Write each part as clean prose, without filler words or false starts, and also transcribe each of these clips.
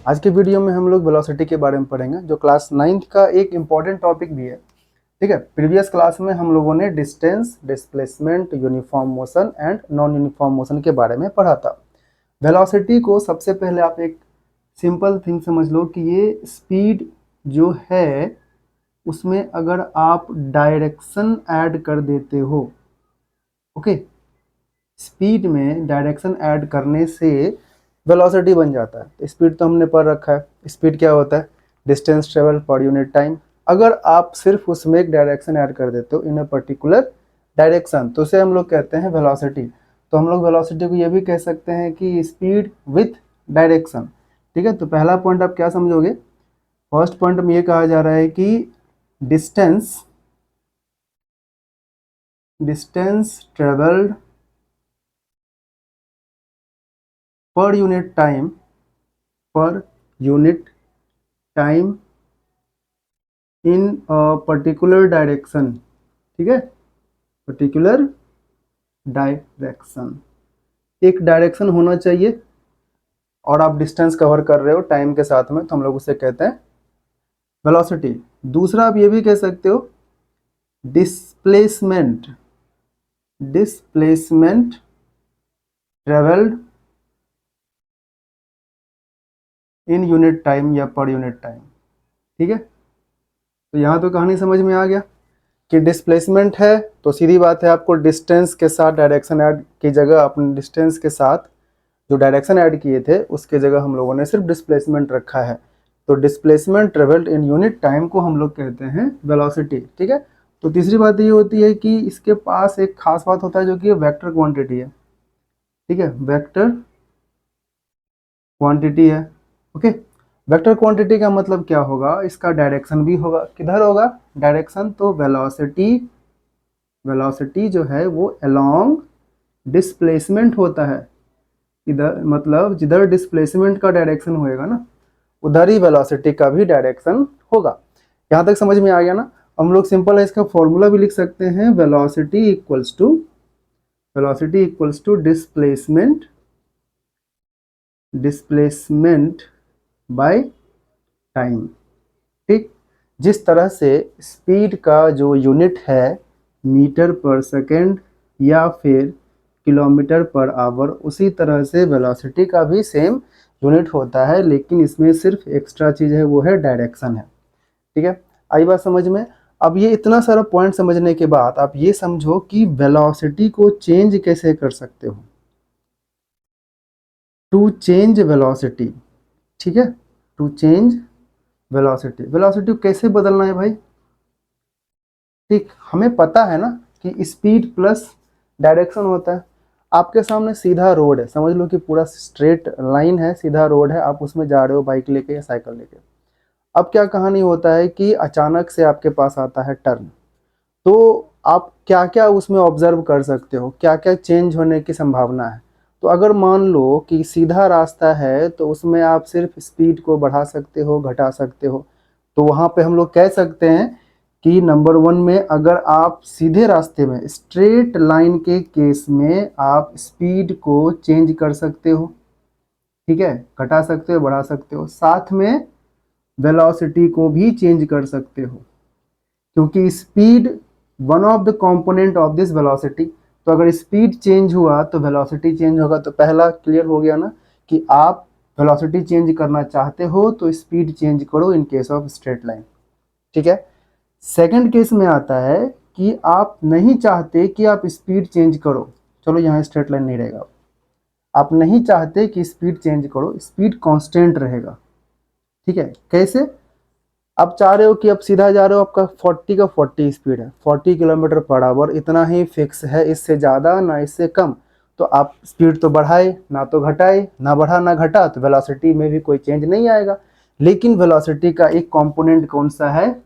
आज के वीडियो में हम लोग वेलोसिटी के बारे में पढ़ेंगे, जो क्लास 9th का एक इम्पॉर्टेंट टॉपिक भी है। ठीक है, प्रीवियस क्लास में हम लोगों ने distance, displacement, uniform motion and non uniform motion के बारे में पढ़ा था। वेलोसिटी को सबसे पहले आप एक सिंपल थिंग समझ लो कि ये स्पीड जो है उसमें अगर आप डायरेक्शन ऐड कर देते हो, ओके, स्पीड में डायरेक्शन ऐड करने से वेलोसिटी बन जाता है। स्पीड तो हमने पढ़ रखा है, स्पीड क्या होता है, distance travel per unit time. अगर आप सिर्फ उसमें एक डायरेक्शन ऐड कर देते हो इन अ पर्टिकुलर डायरेक्शन, तो उसे हम लोग कहते हैं वेलोसिटी। तो हम लोग वेलोसिटी को ये भी कह सकते हैं कि स्पीड विथ डायरेक्शन। ठीक है, तो पहला पॉइंट आप क्या समझोगे, फर्स्ट पॉइंट में ये कहा जा रहा है कि distance travelled per unit time in particular direction. ठीक है, पर्टिकुलर डायरेक्शन, एक डायरेक्शन होना चाहिए और आप डिस्टेंस कवर कर रहे हो टाइम के साथ में, तो हम लोग उसे कहते हैं वेलोसिटी। दूसरा आप ये भी कह सकते हो displacement travelled in unit time या पर यूनिट टाइम। ठीक है, तो यहाँ तो कहानी समझ में आ गया कि डिस्प्लेसमेंट है तो सीधी बात है, आपको डिस्टेंस के साथ डायरेक्शन ऐड की जगह अपने डिस्टेंस के साथ जो डायरेक्शन ऐड किए थे उसके जगह हम लोगों ने सिर्फ डिस्प्लेसमेंट रखा है। तो displacement travelled in unit time को हम लोग कहते हैं वेलोसिटी। ठीक है, तो तीसरी बात ये होती है कि इसके पास एक खास बात होता है जो कि वेक्टर क्वांटिटी है। ठीक है, वेक्टर क्वांटिटी है। ओके, वेक्टर क्वांटिटी का मतलब क्या होगा, इसका डायरेक्शन भी होगा। किधर होगा डायरेक्शन, तो वेलोसिटी जो है वो अलोंग डिस्प्लेसमेंट होता है। इधर मतलब जिधर डिस्प्लेसमेंट का डायरेक्शन होएगा ना, उधर ही वेलोसिटी का भी डायरेक्शन होगा। यहाँ तक समझ में आ गया ना। हम लोग सिंपल है इसका फॉर्मूला भी लिख सकते हैं, velocity equals to displacement by time. ठीक, जिस तरह से स्पीड का जो यूनिट है मीटर पर सेकेंड या फिर किलोमीटर पर आवर, उसी तरह से वेलोसिटी का भी सेम यूनिट होता है, लेकिन इसमें सिर्फ एक्स्ट्रा चीज़ है, वो है डायरेक्शन है। ठीक है, आई बात समझ में। अब ये इतना सारा पॉइंट समझने के बाद आप ये समझो कि वेलोसिटी को चेंज कैसे कर सकते हो, टू चेंज वेलोसिटी। ठीक है, टू चेंज वेलोसिटी को कैसे बदलना है भाई। ठीक, हमें पता है ना कि स्पीड प्लस डायरेक्शन होता है। आपके सामने सीधा रोड है, समझ लो कि पूरा स्ट्रेट लाइन है, सीधा रोड है, आप उसमें जा रहे हो बाइक लेके या साइकिल लेके। अब क्या कहानी होता है कि अचानक से आपके पास आता है टर्न, तो आप क्या क्या उसमें ऑब्जर्व कर सकते हो, क्या क्या चेंज होने की संभावना है। तो अगर मान लो कि सीधा रास्ता है तो उसमें आप सिर्फ स्पीड को बढ़ा सकते हो, घटा सकते हो। तो वहाँ पे हम लोग कह सकते हैं कि नंबर 1 में अगर आप सीधे रास्ते में स्ट्रेट लाइन के केस में आप स्पीड को चेंज कर सकते हो। ठीक है, घटा सकते हो, बढ़ा सकते हो, साथ में वेलोसिटी को भी चेंज कर सकते हो, क्योंकि speed one of the component of this velocity. तो अगर स्पीड चेंज हुआ तो वेलोसिटी चेंज होगा। तो पहला क्लियर हो गया ना कि आप वेलोसिटी चेंज करना चाहते हो तो स्पीड चेंज करो in case of straight line. ठीक है, सेकंड केस में आता है कि आप नहीं चाहते कि आप स्पीड चेंज करो, चलो यहाँ स्ट्रेट लाइन नहीं रहेगा, आप नहीं चाहते कि स्पीड चेंज करो, स्पीड कांस्टेंट रहेगा। ठीक है, कैसे, आप चाह रहे हो कि आप सीधा जा रहे हो, आपका 40 का 40 स्पीड है, 40 किलोमीटर पर आवर, इतना ही फिक्स है, इससे ज़्यादा ना इससे कम। तो आप स्पीड तो बढ़ाए ना तो घटाए, ना बढ़ा ना घटा, तो वेलोसिटी में भी कोई चेंज नहीं आएगा। लेकिन वेलोसिटी का एक कंपोनेंट कौन सा है,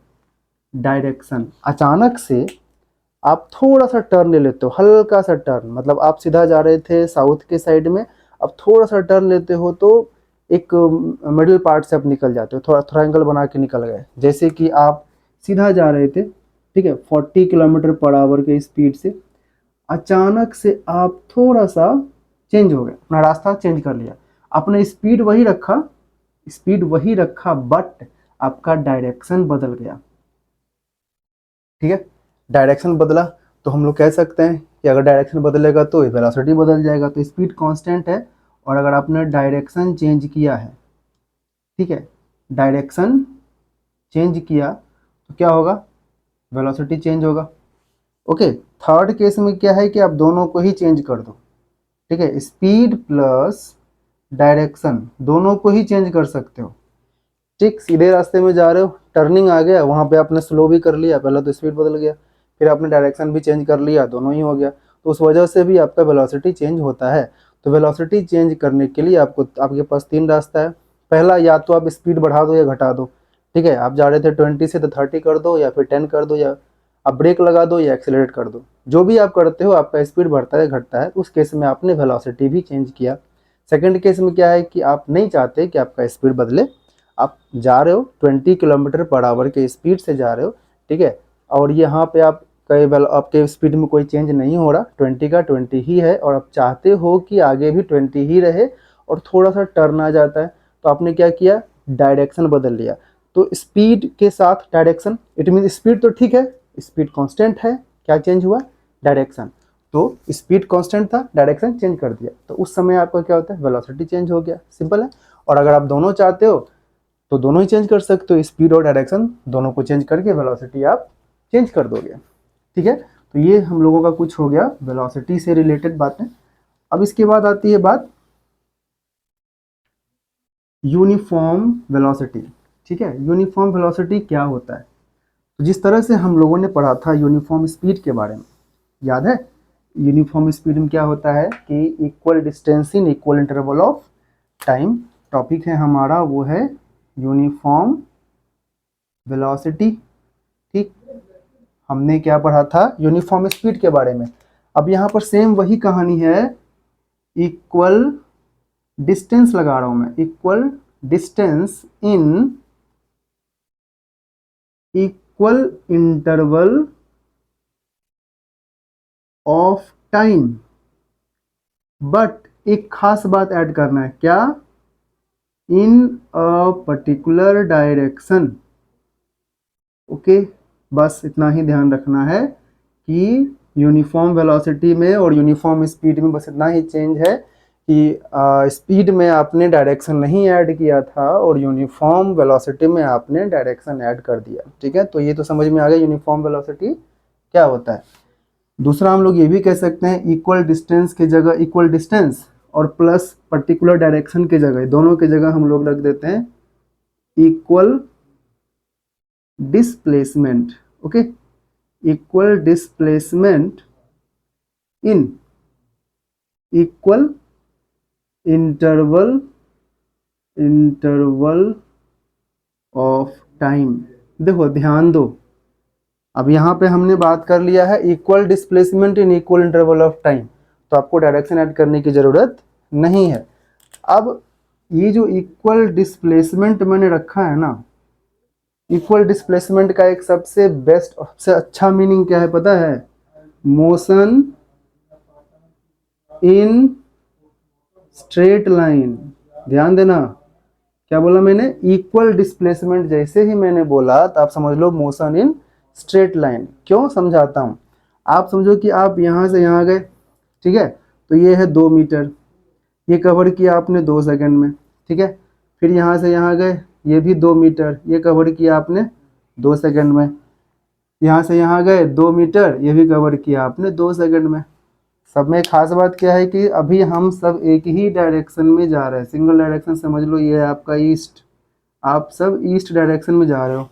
डायरेक्शन। अचानक से आप थोड़ा सा टर्न ले लेते हो, हल्का सा टर्न, मतलब आप सीधा जा रहे थे साउथ के साइड में, अब थोड़ा सा टर्न लेते हो तो एक मिडिल पार्ट से आप निकल जाते हो, थोड़ा थोड़ा एंगल बना के निकल गए। जैसे कि आप सीधा जा रहे थे, ठीक है, 40 किलोमीटर पर आवर के स्पीड से, अचानक से आप थोड़ा सा चेंज हो गए, अपना रास्ता चेंज कर लिया, आपने स्पीड वही रखा, स्पीड वही रखा बट आपका डायरेक्शन बदल गया। ठीक है, डायरेक्शन बदला तो हम लोग कह सकते हैं कि अगर डायरेक्शन बदलेगा तो वेलोसिटी बदल जाएगा। तो स्पीड कांस्टेंट है, और अगर आपने डायरेक्शन चेंज किया है, ठीक है, डायरेक्शन चेंज किया तो क्या होगा, वेलोसिटी चेंज होगा। ओके, थर्ड केस में क्या है कि आप दोनों को ही चेंज कर दो। ठीक है, स्पीड प्लस डायरेक्शन दोनों को ही चेंज कर सकते हो। ठीक, सीधे रास्ते में जा रहे हो, टर्निंग आ गया, वहाँ पे आपने स्लो भी कर लिया, पहले तो स्पीड बदल गया, फिर आपने डायरेक्शन भी चेंज कर लिया, दोनों ही हो गया, तो उस वजह से भी आपका वेलोसिटी चेंज होता है। तो वेलोसिटी चेंज करने के लिए आपके पास तीन रास्ता है। पहला, या तो आप स्पीड बढ़ा दो या घटा दो। ठीक है, आप जा रहे थे 20 से तो 30 कर दो, या फिर 10 कर दो, या आप ब्रेक लगा दो या एक्सेलरेट कर दो। जो भी आप करते हो आपका स्पीड बढ़ता है घटता है, उस केस में आपने वेलोसिटी भी चेंज किया। सेकंड केस में क्या है कि आप नहीं चाहते कि आपका स्पीड बदले, आप जा रहे हो 20 किलोमीटर पर आवर के स्पीड से जा रहे हो। ठीक है, और यहाँ पे आप आपके स्पीड में कोई चेंज नहीं हो रहा, 20 का 20 ही है, और आप चाहते हो कि आगे भी 20 ही रहे और थोड़ा सा टर्न आ जाता है, तो आपने क्या किया, डायरेक्शन बदल लिया। तो स्पीड के साथ डायरेक्शन, इट मीन स्पीड तो ठीक है, स्पीड कांस्टेंट है, क्या चेंज हुआ, डायरेक्शन। तो स्पीड कांस्टेंट था, डायरेक्शन चेंज कर दिया, तो उस समय आपका क्या होता है, वेलोसिटी चेंज हो गया, सिंपल है। और अगर आप दोनों चाहते हो तो दोनों ही चेंज कर सकते हो, स्पीड और डायरेक्शन दोनों को चेंज करके वेलोसिटी आप चेंज कर दोगे। ठीक है, तो ये हम लोगों का कुछ हो गया वेलोसिटी से रिलेटेड बातें। अब इसके बाद आती है बात यूनिफॉर्म वेलोसिटी। ठीक है, यूनिफॉर्म वेलोसिटी क्या होता है, तो जिस तरह से हम लोगों ने पढ़ा था यूनिफॉर्म स्पीड के बारे में, याद है, यूनिफॉर्म स्पीड में क्या होता है कि equal distance in equal interval of time. Topic है हमारा वो है यूनिफॉर्म वेलोसिटी। ठीक, हमने क्या पढ़ा था, यूनिफॉर्म स्पीड के बारे में। अब यहाँ पर सेम वही कहानी है, इक्वल डिस्टेंस लगा रहा हूं मैं, equal distance in equal interval of time. But एक खास बात ऐड करना है, क्या, इन अ पर्टिकुलर डायरेक्शन। ओके, बस इतना ही ध्यान रखना है कि यूनिफॉर्म वेलोसिटी में और यूनिफॉर्म स्पीड में बस इतना ही चेंज है कि स्पीड में आपने डायरेक्शन नहीं ऐड किया था और यूनिफॉर्म वेलोसिटी में आपने डायरेक्शन ऐड कर दिया। ठीक है, तो ये तो समझ में आ गया यूनिफॉर्म वेलोसिटी क्या होता है। दूसरा हम लोग ये भी कह सकते हैं, इक्वल डिस्टेंस की जगह इक्वल डिस्टेंस और प्लस पर्टिकुलर डायरेक्शन की जगह, दोनों की जगह हम लोग रख देते हैं equal displacement. Okay, equal displacement in equal interval of time. देखो ध्यान दो, अब यहाँ पे हमने बात कर लिया है equal displacement in equal interval of time, तो आपको डायरेक्शन ऐड करने की ज़रूरत नहीं है। अब ये जो इक्वल डिस्प्लेसमेंट मैंने रखा है ना, इक्वल डिस्प्लेसमेंट का एक सबसे बेस्ट, सबसे अच्छा मीनिंग क्या है पता है, मोशन इन स्ट्रेट लाइन। ध्यान देना, क्या बोला मैंने, इक्वल डिस्प्लेसमेंट जैसे ही मैंने बोला तो आप समझ लो मोशन इन स्ट्रेट लाइन। क्यों, समझाता हूँ। आप समझो कि आप यहाँ से यहाँ गए, ठीक है, तो ये है 2 मीटर, ये कवर किया आपने 2 सेकंड में। ठीक है, फिर यहाँ से यहाँ गए, ये भी 2 मीटर, ये कवर किया आपने 2 सेकंड में। यहाँ से यहाँ गए 2 मीटर, ये भी कवर किया आपने 2 सेकंड में। सब में खास बात क्या है कि अभी हम सब एक ही डायरेक्शन में जा रहे हैं, सिंगल डायरेक्शन समझ लो, ये है आपका ईस्ट, आप सब ईस्ट डायरेक्शन में जा रहे हो।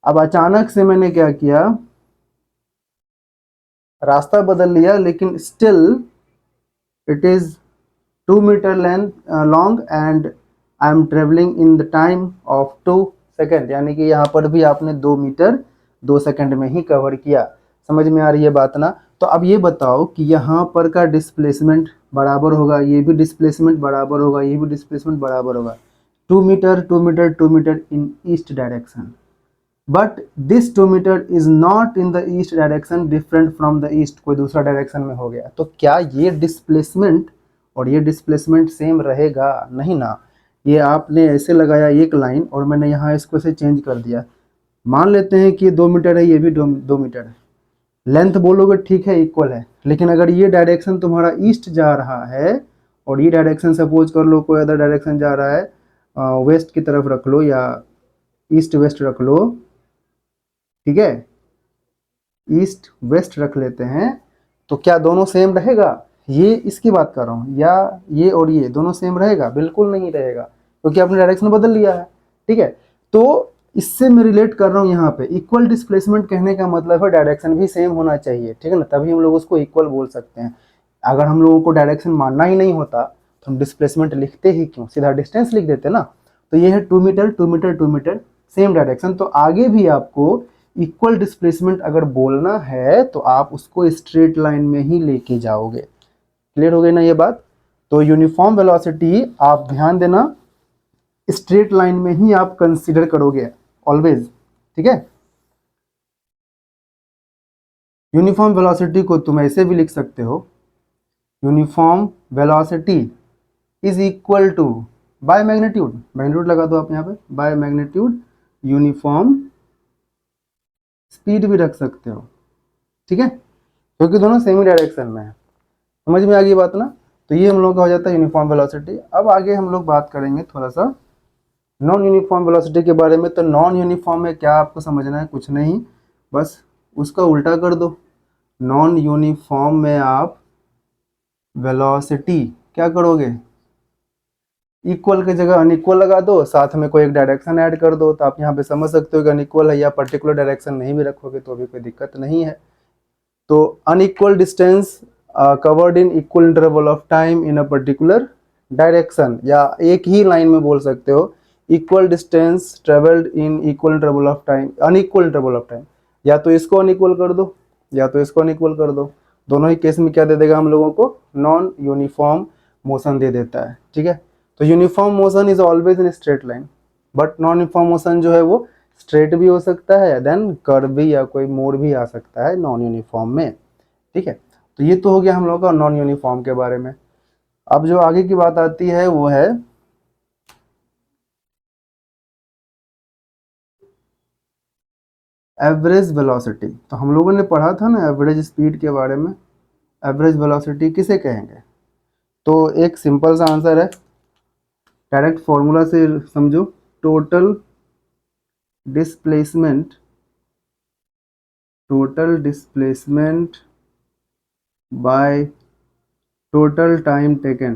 अब अचानक से मैंने क्या किया, रास्ता बदल लिया, लेकिन still it is 2 metre length long and I am travelling in the time of 2 second, यानी कि यहाँ पर भी आपने 2 मीटर 2 सेकेंड में ही कवर किया। समझ में आ रही है बात ना। तो अब ये बताओ कि यहाँ पर का डिस्प्लेसमेंट बराबर होगा, ये भी डिस्प्लेसमेंट बराबर होगा, ये भी डिस्प्लेसमेंट बराबर होगा, 2 metre 2 metre 2 metre in east direction. But this 2 metre is not in the east direction, different from the east, कोई दूसरा डायरेक्शन में हो गया। तो क्या ये डिस्प्लेसमेंट और ये डिस्प्लेसमेंट सेम रहेगा, नहीं ना। ये आपने ऐसे लगाया एक लाइन और मैंने यहाँ इसको ऐसे चेंज कर दिया, मान लेते हैं कि ये 2 मीटर है, ये भी 2 मीटर है, लेंथ बोलोगे ठीक है इक्वल है, लेकिन अगर ये डायरेक्शन तुम्हारा ईस्ट जा रहा है और ये डायरेक्शन सपोज कर लो कोई अदर डायरेक्शन जा रहा है, वेस्ट की तरफ रख लो या ईस्ट वेस्ट रख लो, ठीक है, ईस्ट वेस्ट रख लेते हैं, तो क्या दोनों सेम रहेगा? ये इसकी बात कर रहा हूँ, या ये और ये दोनों सेम रहेगा? बिल्कुल नहीं रहेगा, क्योंकि आपने डायरेक्शन बदल लिया है, ठीक है। तो इससे मैं रिलेट कर रहा हूँ यहाँ पे, इक्वल डिस्प्लेसमेंट कहने का मतलब है डायरेक्शन भी सेम होना चाहिए, ठीक है ना, तभी हम लोग उसको इक्वल बोल सकते हैं। अगर हम लोगों को डायरेक्शन मानना ही नहीं होता तो हम डिस्प्लेसमेंट लिखते ही क्यों, सीधा डिस्टेंस लिख देते ना। तो ये है 2 metre 2 metre 2 metre same direction, तो आगे भी आपको इक्वल डिस्प्लेसमेंट अगर बोलना है तो आप उसको स्ट्रेट लाइन में ही लेके जाओगे। क्लियर हो गई ना ये बात? तो यूनिफॉर्म वेलोसिटी आप ध्यान देना स्ट्रेट लाइन में ही आप कंसीडर करोगे ऑलवेज, ठीक है। यूनिफॉर्म वेलोसिटी को तुम ऐसे भी लिख सकते हो, uniform velocity is equal to by magnitude, magnitude लगा दो आप यहाँ पे, बाय मैग्नीट्यूड यूनिफॉर्म स्पीड भी रख सकते हो, ठीक है, क्योंकि दोनों सेम ही डायरेक्शन में है। समझ में आ गई बात ना? तो ये हम लोग का हो जाता है यूनिफॉर्म वेलोसिटी। अब आगे हम लोग बात करेंगे थोड़ा सा नॉन यूनिफॉर्म वेलोसिटी के बारे में। तो नॉन यूनिफॉर्म में क्या आपको समझना है? कुछ नहीं, बस उसका उल्टा कर दो। नॉन यूनिफॉर्म में आप वेलोसिटी क्या करोगे? इक्वल की जगह अनइक्वल लगा दो, साथ में कोई एक डायरेक्शन ऐड कर दो, तो आप यहाँ पे समझ सकते हो कि अनइक्वल है, या पर्टिकुलर डायरेक्शन नहीं भी रखोगे तो भी कोई दिक्कत नहीं है। तो unequal distance covered in equal interval of time in a particular direction, या एक ही लाइन में बोल सकते हो equal distance travelled in equal interval of time, unequal interval of time. या तो इसको अनइक्वल कर दो या तो इसको अनइक्वल कर दो, दोनों ही केस में क्या दे देगा हम लोगों को? नॉन यूनिफॉर्म मोशन दे देता है, ठीक है। तो uniform motion is always in straight line, but non uniform motion जो है वो स्ट्रेट भी हो सकता है, देन कर्व भी या कोई मोड़ भी आ सकता है नॉन यूनिफॉर्म में, ठीक है। तो ये तो हो गया हम लोगों का नॉन यूनिफॉर्म के बारे में। अब जो आगे की बात आती है वो है एवरेज वेलोसिटी। तो हम लोगों ने पढ़ा था ना एवरेज स्पीड के बारे में, एवरेज वेलोसिटी किसे कहेंगे? तो एक सिंपल सा आंसर है, डायरेक्ट फॉर्मूला से समझो, total displacement, total displacement by total time taken,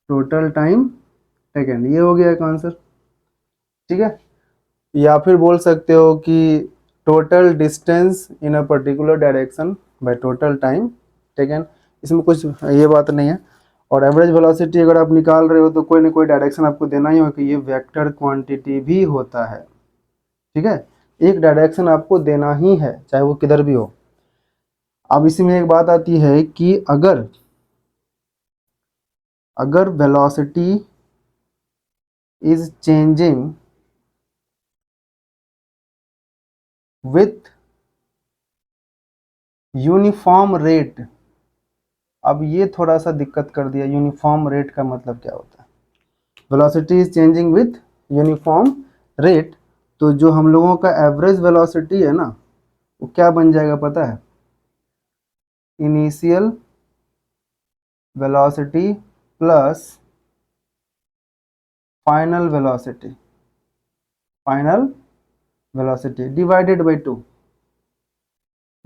total time taken, ये हो गया एक आंसर, ठीक है। या फिर बोल सकते हो कि total distance in a particular direction by total time taken, इसमें कुछ ये बात नहीं है। और एवरेज वेलोसिटी अगर आप निकाल रहे हो तो कोई ना कोई डायरेक्शन आपको देना ही होगा, कि ये वेक्टर क्वांटिटी भी होता है, ठीक है, एक डायरेक्शन आपको देना ही है चाहे वो किधर भी हो। अब इसी में एक बात आती है कि अगर अगर velocity is changing with uniform rate, अब ये थोड़ा सा दिक्कत कर दिया, यूनिफॉर्म रेट का मतलब क्या होता है? Velocity is changing with uniform rate, तो जो हम लोगों का एवरेज वेलोसिटी है ना वो क्या बन जाएगा पता है? Initial velocity plus final velocity, final velocity divided by 2।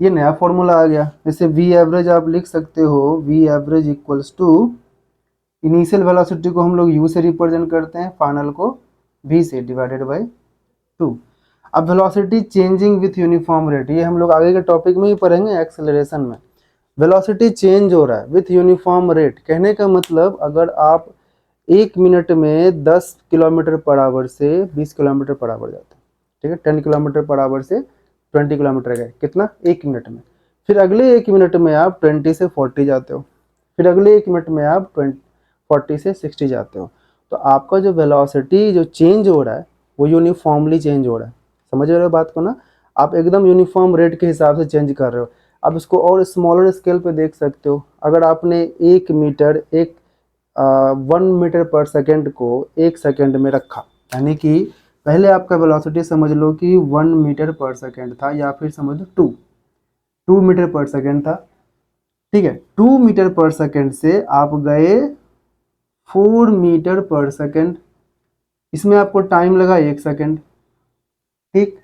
ये नया फॉर्मूला आ गया, जैसे वी एवरेज आप लिख सकते हो, V average equals to initial velocity को हम लोग u से रिप्रेजेंट करते हैं, फाइनल को v से, डिवाइडेड बाई 2। अब velocity changing with uniform rate, ये हम लोग आगे के टॉपिक में ही पढ़ेंगे एक्सेलरेशन में। वेलोसिटी चेंज हो रहा है विथ यूनिफॉर्म रेट, कहने का मतलब अगर आप 1 मिनट में 10 किलोमीटर पर आवर से 20 किलोमीटर पर आवर जाते हैं, ठीक है, 10 किलोमीटर पर आवर से 20 किलोमीटर गए, कितना? 1 मिनट में। फिर अगले 1 मिनट में आप 20 से 40 जाते हो, फिर अगले 1 मिनट में आप 40 से 60 जाते हो, तो आपका जो वेलोसिटी जो चेंज हो रहा है वो यूनिफॉर्मली चेंज हो रहा है। समझ रहे हो बात को ना? आप एकदम यूनिफॉर्म रेट के हिसाब से चेंज कर रहे हो। आप इसको और स्मॉलर स्केल पे देख सकते हो, अगर आपने 1 मीटर एक 1 मीटर पर सेकेंड को 1 सेकेंड में रखा, यानी कि पहले आपका वेलोसिटी समझ लो कि 1 मीटर पर सेकेंड था, या फिर समझ लो 2 मीटर पर सेकेंड था, ठीक है। 2 मीटर पर सेकेंड से आप गए 4 मीटर पर सेकेंड, इसमें आपको टाइम लगा 1 सेकेंड, ठीक।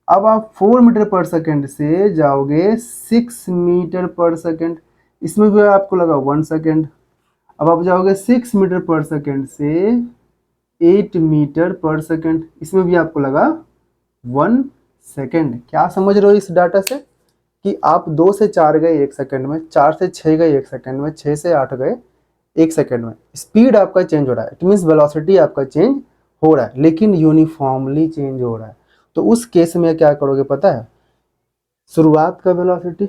अब आप 4 मीटर पर सेकेंड से जाओगे 6 मीटर पर सेकेंड, इसमें भी आपको लगा 1 सेकेंड। अब आप जाओगे 6 मीटर पर सेकेंड से 8 मीटर पर सेकेंड, इसमें भी आपको लगा 1 सेकेंड। क्या समझ रहे हो इस डाटा से कि आप 2 से 4 गए 1 सेकेंड में, 4 से 6 गए 1 सेकेंड में, 6 से 8 गए 1 सेकेंड में। स्पीड आपका चेंज हो रहा है, इट मीन्स वेलोसिटी आपका चेंज हो रहा है, लेकिन यूनिफॉर्मली चेंज हो रहा है। तो उस केस में क्या करोगे पता है, शुरुआत का वेलोसिटी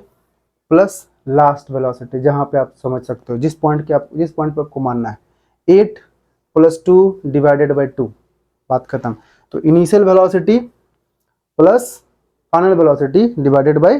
प्लस लास्ट वेलोसिटी, जहां पे आप समझ सकते हो जिस पॉइंट पे आपको मानना है, 8 + 2 डिवाइडेड बाई 2, बात खत्म। तो initial velocity plus final velocity divided by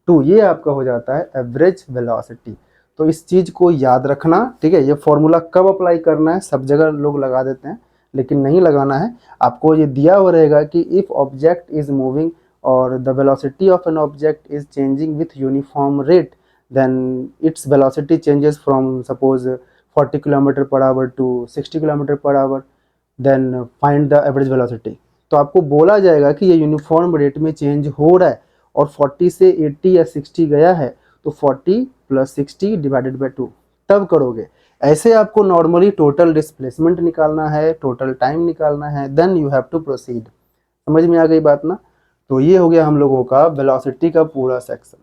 2, ये आपका हो जाता है एवरेज वेलोसिटी। तो इस चीज़ को याद रखना, ठीक है। ये फॉर्मूला कब अप्लाई करना है, सब जगह लोग लगा देते हैं, लेकिन नहीं लगाना है। आपको ये दिया हुआ रहेगा कि इफ़ ऑब्जेक्ट इज मूविंग और the velocity of an object is changing with uniform rate, then its velocity changes from suppose 40 kilometre per hour to 60 kilometre per hour, then find the average velocity। तो आपको बोला जाएगा कि ये uniform rate में change हो रहा है और 40 से 80 या 60 गया है, तो 40 + 60 डिवाइडेड बाई 2 तब करोगे। ऐसे आपको नॉर्मली टोटल डिस्प्लेसमेंट निकालना है, टोटल टाइम निकालना है, then you have to proceed. समझ में आ गई बात ना। तो ये हो गया हम लोगों का वेलोसिटी का पूरा सेक्शन।